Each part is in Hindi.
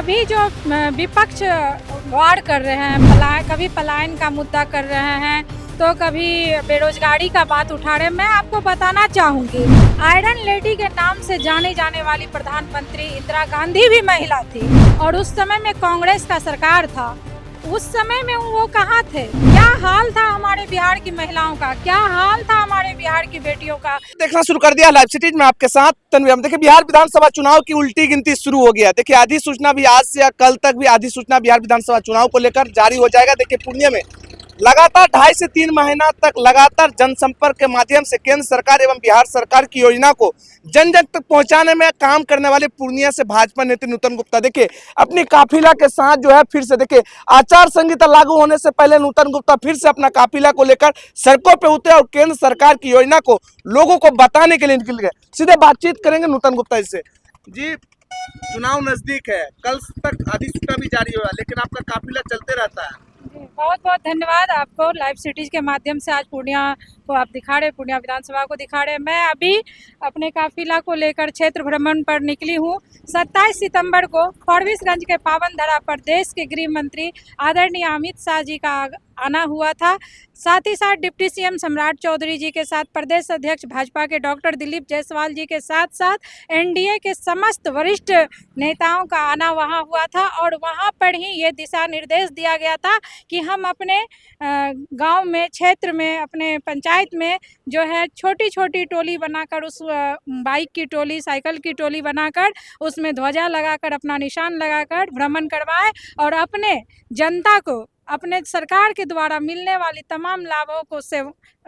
अभी जो विपक्ष वार कर रहे हैं, कभी पलायन का मुद्दा कर रहे हैं तो कभी बेरोजगारी का बात उठा रहे हैं। मैं आपको बताना चाहूंगी, आयरन लेडी के नाम से जाने जाने वाली प्रधानमंत्री इंदिरा गांधी भी महिला थी और उस समय में कांग्रेस का सरकार था। उस समय में वो कहाँ थे? क्या हाल था हमारे बिहार की महिलाओं का, क्या हाल था हमारे बिहार की बेटियों का। देखना शुरू कर दिया लाइव सिटीज में आपके साथ तन्वी। देखिए, बिहार विधानसभा चुनाव की उल्टी गिनती शुरू हो गया। देखिए, आधी सूचना भी आज से या कल तक भी आधी सूचना बिहार विधानसभा चुनाव को लेकर जारी हो जाएगा। देखिए, पूर्णिया में लगातार 2.5 से 3 महीना तक लगातार जनसंपर्क के माध्यम से केंद्र सरकार एवं बिहार सरकार की योजना को जन जन तक पहुंचाने में काम करने वाले पूर्णिया से भाजपा नेता नूतन गुप्ता देखिए अपनी काफिला के साथ जो है फिर से देखिए आचार संहिता लागू होने से पहले नूतन गुप्ता फिर से अपना काफिला को लेकर सड़कों पर उतरे और केंद्र सरकार की योजना को लोगों को बताने के लिए निकल गए। सीधे बातचीत करेंगे नूतन गुप्ता इससे। जी, चुनाव नजदीक है, कल तक अधिसूचना भी जारी होगा, लेकिन आपका काफिला चलते रहता है। बहुत बहुत धन्यवाद आपको। लाइव सिटीज के माध्यम से आज पूर्णिया को आप दिखा रहे, पूर्णिया विधानसभा को दिखा रहे। मैं अभी अपने काफिला को लेकर क्षेत्र भ्रमण पर निकली हूँ। 27 सितंबर को फॉरबिसगंज के पावन धरा पर देश के गृह मंत्री आदरणीय अमित शाह जी का आना हुआ था। साथ ही साथ डिप्टी सीएम सम्राट चौधरी जी के साथ प्रदेश अध्यक्ष भाजपा के डॉक्टर दिलीप जायसवाल जी के साथ साथ एनडीए के समस्त वरिष्ठ नेताओं का आना वहां हुआ था और वहां पर ही ये दिशा निर्देश दिया गया था कि हम अपने गांव में, क्षेत्र में, अपने पंचायत में जो है छोटी छोटी टोली बनाकर, उस बाइक की टोली, साइकिल की टोली बनाकर उसमें ध्वजा लगाकर, अपना निशान लगाकर भ्रमण करवाएं और अपने जनता को अपने सरकार के द्वारा मिलने वाली तमाम लाभों को से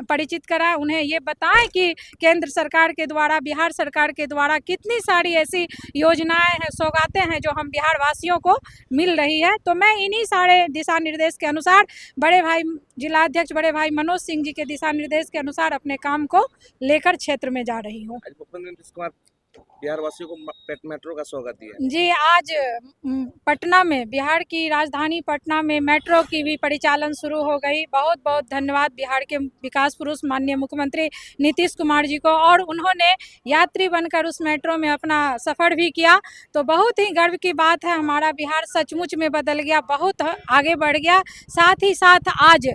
परिचित कराएं। उन्हें ये बताएं कि केंद्र सरकार के द्वारा, बिहार सरकार के द्वारा कितनी सारी ऐसी योजनाएं हैं, सौगातें हैं जो हम बिहार वासियों को मिल रही है। तो मैं इन्हीं सारे दिशा निर्देश के अनुसार, बड़े भाई जिलाध्यक्ष बड़े भाई मनोज सिंह जी के दिशा निर्देश के अनुसार अपने काम को लेकर क्षेत्र में जा रही हूँ। बिहार वासियों को मेट्रो का स्वागत दिया जी, आज पटना में, बिहार की राजधानी पटना में मेट्रो की भी परिचालन शुरू हो गई। बहुत बहुत धन्यवाद बिहार के विकास पुरुष माननीय मुख्यमंत्री नीतीश कुमार जी को, और उन्होंने यात्री बनकर उस मेट्रो में अपना सफ़र भी किया। तो बहुत ही गर्व की बात है, हमारा बिहार सचमुच में बदल गया, बहुत आगे बढ़ गया। साथ ही साथ आज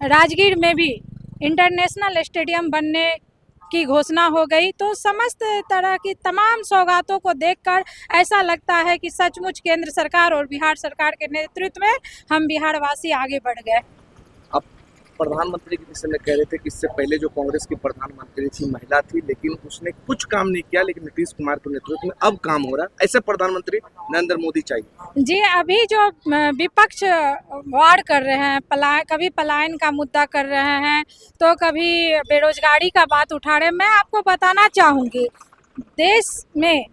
राजगीर में भी इंटरनेशनल स्टेडियम बनने की घोषणा हो गई। तो समस्त तरह की तमाम सौगातों को देखकर ऐसा लगता है कि सचमुच केंद्र सरकार और बिहार सरकार के नेतृत्व में हम बिहारवासी आगे बढ़ गए। अब प्रधानमंत्री के विषय में कह रहे थे कि इससे पहले जो कांग्रेस की प्रधानमंत्री थी महिला थी, लेकिन उसने कुछ काम नहीं किया, लेकिन नीतीश कुमार के नेतृत्व में अब काम हो रहा है। ऐसे प्रधानमंत्री नरेंद्र मोदी चाहिए। जी, अभी जो विपक्ष वार कर रहे हैं, कभी पलायन का मुद्दा कर रहे हैं तो कभी बेरोजगारी का बात उठा रहे हैं। मैं आपको बताना चाहूँगी, देश में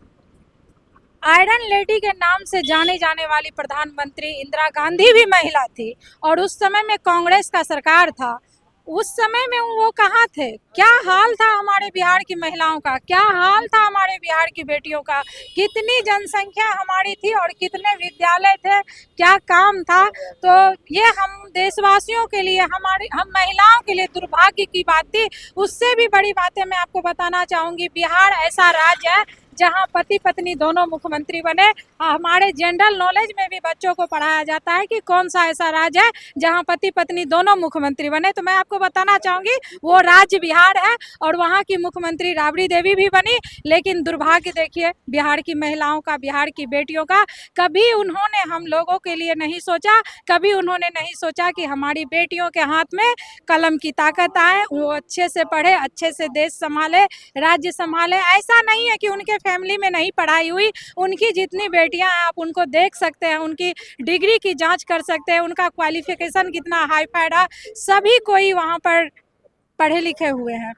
आयरन लेडी के नाम से जाने जाने वाली प्रधानमंत्री इंदिरा गांधी भी महिला थी और उस समय में कांग्रेस का सरकार था। उस समय में वो कहाँ थे? क्या हाल था हमारे बिहार की महिलाओं का, क्या हाल था हमारे बिहार की बेटियों का, कितनी जनसंख्या हमारी थी और कितने विद्यालय थे, क्या काम था। तो ये हम देशवासियों के लिए, हम महिलाओं के लिए दुर्भाग्य की बात थी। उससे भी बड़ी बातें मैं आपको बताना चाहूँगी, बिहार ऐसा राज्य है जहां पति पत्नी दोनों मुख्यमंत्री बने। हमारे जनरल नॉलेज में भी बच्चों को पढ़ाया जाता है कि कौन सा ऐसा राज्य है जहां पति पत्नी दोनों मुख्यमंत्री बने। तो मैं आपको बताना चाहूँगी, वो राज्य बिहार है और वहां की मुख्यमंत्री राबड़ी देवी भी बनी। लेकिन दुर्भाग्य देखिए बिहार की महिलाओं का, बिहार की बेटियों का। कभी उन्होंने हम लोगों के लिए नहीं सोचा, कभी उन्होंने नहीं सोचा कि हमारी बेटियों के हाथ में कलम की ताकत आए, वो अच्छे से पढ़े, अच्छे से देश संभाले, राज्य संभाले। ऐसा नहीं है कि उनके फैमिली में नहीं पढ़ाई हुई, उनकी जितनी बेटियां हैं आप उनको देख सकते हैं, उनकी डिग्री की जांच कर सकते हैं, उनका क्वालिफिकेशन कितना हाई फाई है। सभी कोई वहां पर पढ़े लिखे हुए हैं।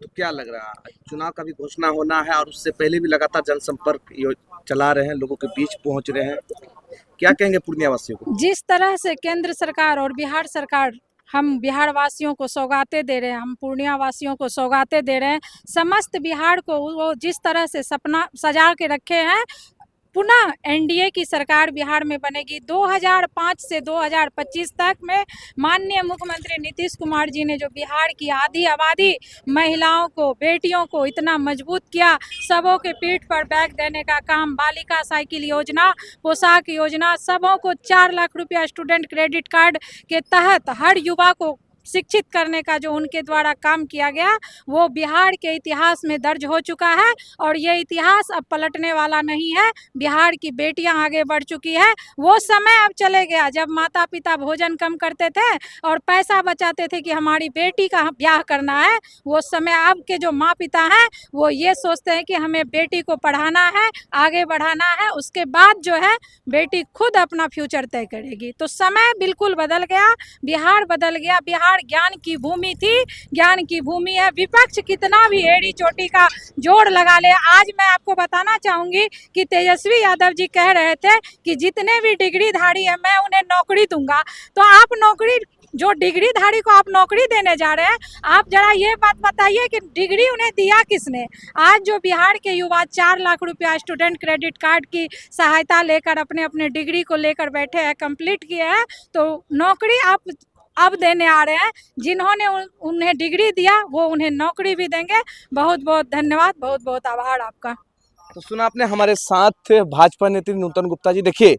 तो क्या लग रहा है, चुनाव का भी घोषणा होना है और उससे पहले भी लगातार जनसंपर्क चला रहे हैं, लोगों के बीच पहुंच रहे हैं, क्या कहेंगे पूर्णिया वासियों को? जिस तरह से केंद्र सरकार और बिहार सरकार हम बिहार वासियों को सौगातें दे रहे हैं, हम पूर्णिया वासियों को सौगातें दे रहे हैं, समस्त बिहार को वो जिस तरह से सपना सजा के रखे हैं, पुनः एनडीए की सरकार बिहार में बनेगी। 2005 से 2025 तक में माननीय मुख्यमंत्री नीतीश कुमार जी ने जो बिहार की आधी आबादी महिलाओं को, बेटियों को इतना मजबूत किया, सबों के पीठ पर बैग देने का काम, बालिका साइकिल योजना, पोशाक योजना, सबों को 4 लाख रुपया स्टूडेंट क्रेडिट कार्ड के तहत हर युवा को शिक्षित करने का जो उनके द्वारा काम किया गया वो बिहार के इतिहास में दर्ज हो चुका है और ये इतिहास अब पलटने वाला नहीं है। बिहार की बेटियां आगे बढ़ चुकी है। वो समय अब चले गया जब माता पिता भोजन कम करते थे और पैसा बचाते थे कि हमारी बेटी का ब्याह करना है। वो समय अब के जो माँ पिता हैं वो ये सोचते हैं कि हमें बेटी को पढ़ाना है, आगे बढ़ाना है, उसके बाद जो है बेटी खुद अपना फ्यूचर तय करेगी। तो समय बिल्कुल बदल गया, बिहार बदल गया। बिहार ज्ञान की भूमि थी, ज्ञान की भूमि है। विपक्ष कितना भी एड़ी चोटी का जोड़ लगा ले, आज मैं आपको बताना चाहूंगी कि तेजस्वी यादव जी कह रहे थे कि जितने भी डिग्रीधारी है मैं उन्हें नौकरी दूंगा। तो आप नौकरी, जो डिग्रीधारी को आप नौकरी देने जा रहे हैं, आप जरा ये बात बताइए कि डिग्री उन्हें दिया किसने। आज जो बिहार के युवा 4 लाख रुपया स्टूडेंट क्रेडिट कार्ड की सहायता लेकर अपने अपने डिग्री को लेकर बैठे हैं, कंप्लीट किए हैं, तो नौकरी आप अब देने आ रहे हैं। जिन्होंने उन्हें डिग्री दिया वो उन्हें नौकरी भी देंगे। बहुत बहुत धन्यवाद, बहुत बहुत आभार आपका। तो सुना आपने, हमारे साथ भाजपा नेत्री नूतन गुप्ता जी। देखिए,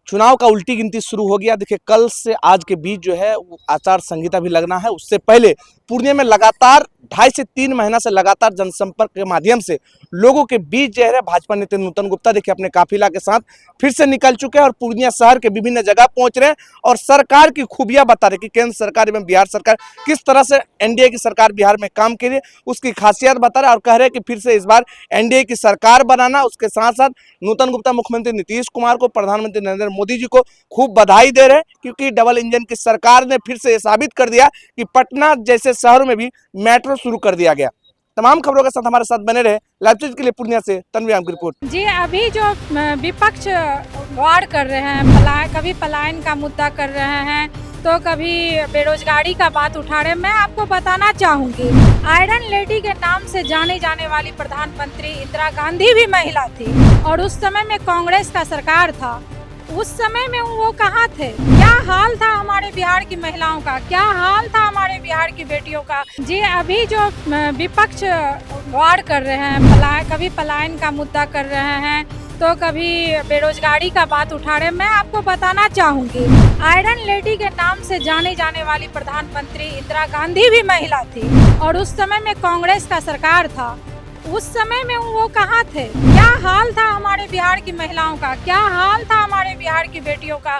चुनाव का उल्टी गिनती शुरू हो गया। देखिए, कल से आज के बीच जो है आचार संहिता भी लगना है। उससे पहले पूर्णिया में लगातार 2.5 से 3 महीना से लगातार जनसंपर्क के माध्यम से लोगों के बीच जो है भाजपा नेता नूतन गुप्ता देखिए अपने काफिला के साथ फिर से निकल चुके हैं और पूर्णिया शहर के विभिन्न जगह पहुंच रहे हैं और सरकार की खूबियां बता रहे कि केंद्र सरकार एवं बिहार सरकार किस तरह से एनडीए की सरकार बिहार में काम की, उसकी खासियत बता रहे और कह रहे हैं कि फिर से इस बार एनडीए की सरकार बनाना। उसके साथ साथ नूतन गुप्ता मुख्यमंत्री नीतीश कुमार को, प्रधानमंत्री नरेंद्र मोदी जी को खूब बधाई दे रहे हैं क्योंकि डबल इंजन की सरकार ने फिर से साबित कर दिया कि पटना जैसे शहरों में भी मेट्रो शुरू कर दिया गया। तमाम खबरों के साथ हमारे साथ बने रहे। लाइव न्यूज़ के लिए पूर्णिया से तन्वी की रिपोर्ट। जी, अभी जो विपक्ष वार कर रहे हैं, कभी पलायन का मुद्दा कर रहे हैं तो कभी बेरोजगारी का बात उठा रहे हैं, मैं आपको बताना चाहूंगी आयरन लेडी के नाम से जाने जाने वाली प्रधानमंत्री इंदिरा गांधी भी महिला थी और उस समय में कांग्रेस का सरकार था। उस समय में वो कहाँ थे? क्या हाल था हमारे बिहार की महिलाओं का, क्या हाल था हमारे बिहार की बेटियों का। जी, अभी जो विपक्ष वार कर रहे हैं, कभी पलायन का मुद्दा कर रहे हैं तो कभी बेरोजगारी का बात उठा रहे हैं, मैं आपको बताना चाहूंगी आयरन लेडी के नाम से जाने जाने वाली प्रधानमंत्री इंदिरा गांधी भी महिला थी और उस समय में कांग्रेस का सरकार था। उस समय में वो कहाँ थे? क्या हाल था हमारे बिहार की महिलाओं का, क्या हाल था हमारे बिहार की बेटियों का।